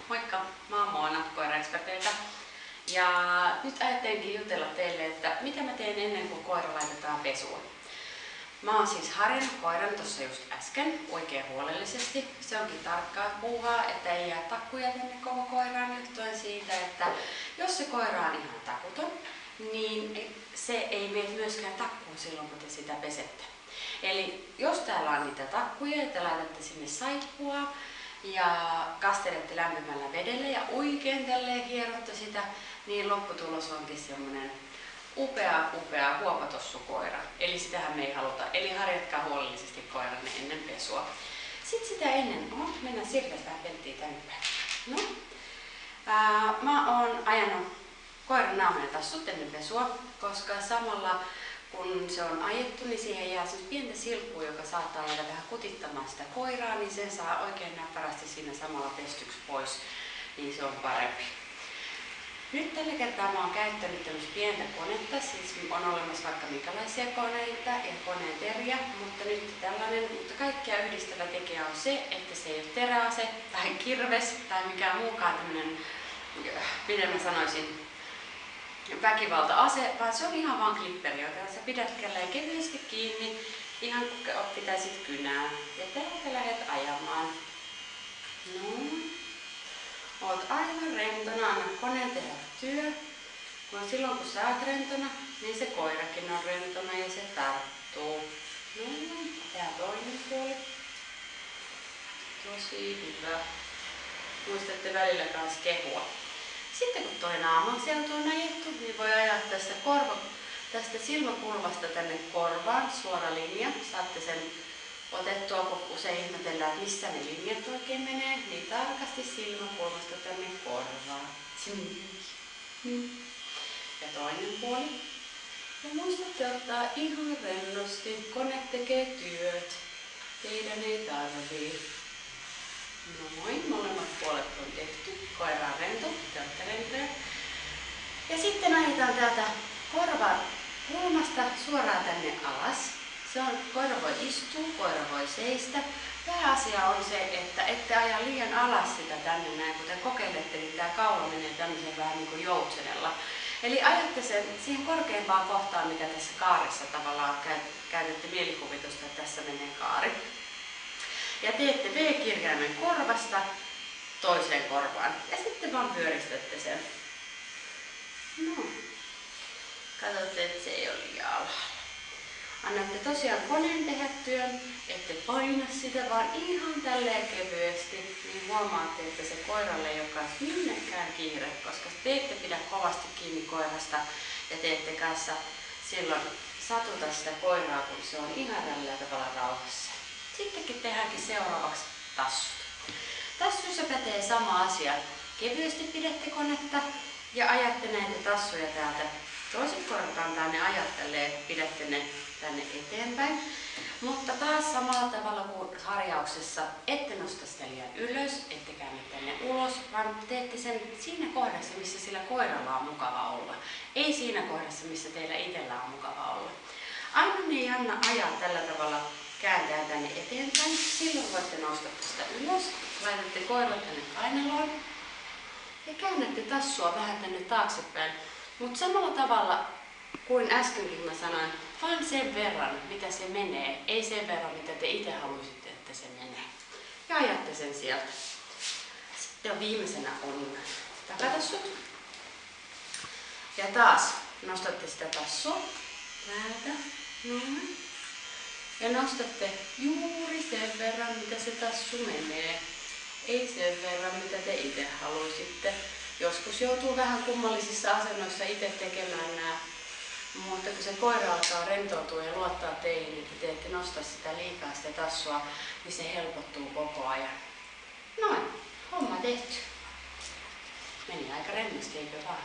Moikka! Mä oon Moona Koiraexperteiltä. Ja nyt ajattelinkin jutella teille, että mitä mä teen ennen kuin koira laitetaan pesuun. Mä oon siis harjannut koiran tuossa just äsken oikein huolellisesti. Se onkin tarkkaa puuhaa, että ei jää takkuja tänne koko koiraan johtuen siitä, että jos se koira on ihan takuton, niin se ei mene myöskään takkuun silloin, kun te sitä pesette. Eli jos täällä on niitä takkuja ja te laitatte sinne saippua ja kastelette lämpimällä vedellä ja oikein tälleen hierotte sitä, niin lopputulos onkin semmonen upea huopatossukoira. Eli sitähän me ei haluta. Eli harjatkaa huolellisesti koiranne ennen pesua. Sitten sitä ennen, mennään siirtämään vähän pelttiä tänne päin. No, mä oon ajanut koiran naaman ja tassut ennen pesua, koska samalla kun se on ajettu, niin siihen jää pientä silppua, joka saattaa jäädä vähän kutittamaan sitä koiraa, niin sen saa oikein näppärästi siinä samalla pestyksi pois, niin se on parempi. Nyt tällä kertaa mä oon käyttänyt tämmöistä pientä konetta, siis on olemassa vaikka minkälaisia koneita ja koneen teriä, mutta nyt tällainen, mutta kaikkea yhdistävä tekijä on se, että se ei ole teräase tai kirves tai mikään muukaan tämmöinen, miten mä sanoisin, väkivalta-ase, vaan se on ihan vaan klipperi, jota sä pidät kelleen kevyesti kiinni, ihan kun pitäisit kynää. Ja täältä lähdet ajamaan. No. Oot aivan rentona, anna koneen tehdä työ. Silloin kun sä oot rentona, niin se koirakin on rentona ja se tarttuu. No, tää toinen puoli. Tosi hyvä. Muistatte välillä kans kehua. Sitten kun toi naamanseutu on ajettu, niin voi ajaa tästä silmäkulmasta tänne korvaan suora linja. Saatte sen otettua, kun usein ihmetellään, että missä ne linjat oikein menee, niin tarkasti silmäkulmasta tänne korvaan. Ja toinen puoli. Ja muistatte ottaa ihan rennosti. Kone tekee työt. Teidän ei tarvii. No moi, molemmat puolet on tehty. Koira on rento, te olette rentoja. Ja sitten ajetaan täältä korvan kulmasta suoraan tänne alas. Koira voi istua, koira voi seistä. Pääasia on se, että ette aja liian alas sitä tänne näin, kun te kokeilette, niin tämä kaula menee tämmöisen vähän niin kuin joutsenella. Eli ajatte sen siihen korkeimpaan kohtaan, mikä tässä kaarissa tavallaan käytätte mielikuvitusta, että tässä menee kaari. Ja teette V-kirjaimen korvasta toiseen korvaan. Ja sitten vaan pyöristätte sen. No. Katsotte, että se ei ole liian alhaalla. Annatte tosiaan koneen tehdä työn, ette paina sitä, vaan ihan tälleen kevyesti, niin huomaatte, että se koiralle ei ole minnekään kiire, koska te ette pidä kovasti kiinni koirasta ja te ette kanssa silloin satuta sitä koiraa, kun se on ihan tällä tavalla rauhassa. Sittenkin tehdäänkin seuraavaksi tassut. Tassuissa pätee sama asia. Kevyesti pidätte konetta ja ajatte näitä tassuja täältä. Toiset koirat antaa ne ajattelee, pidätte ne tänne eteenpäin. Mutta taas samalla tavalla kuin harjauksessa, ette nosta sitä liian ylös, ette käänny tänne ulos, vaan teette sen siinä kohdassa, missä sillä koiralla on mukava olla. Ei siinä kohdassa, missä teillä itsellä on mukava olla. Aina ei anna ajaa tällä tavalla kääntää tänne eteenpäin. Silloin voitte nousta tästä ylös, laitatte koiran tänne kainaloon ja käännätte tassua vähän tänne taaksepäin. Mutta samalla tavalla kuin äskenkin mä sanoin, vaan sen verran, mitä se menee, ei sen verran, mitä te itse haluaisitte, että se menee. Ja ajatte sen sieltä. Sitten viimeisenä on takatassut. Ja taas nostatte sitä tassua täältä. Noin. Ja nostatte juuri sen verran, mitä se tassu menee. Ei sen verran, mitä te itse haluaisitte. Joskus joutuu vähän kummallisissa asennoissa itse tekemään nämä, mutta kun se koira alkaa rentoutua ja luottaa teihin, että te ette nosta sitä liikaa sitä tassua, niin se helpottuu koko ajan. Noin, homma tehty. Meni aika rennosti, eikö vaan?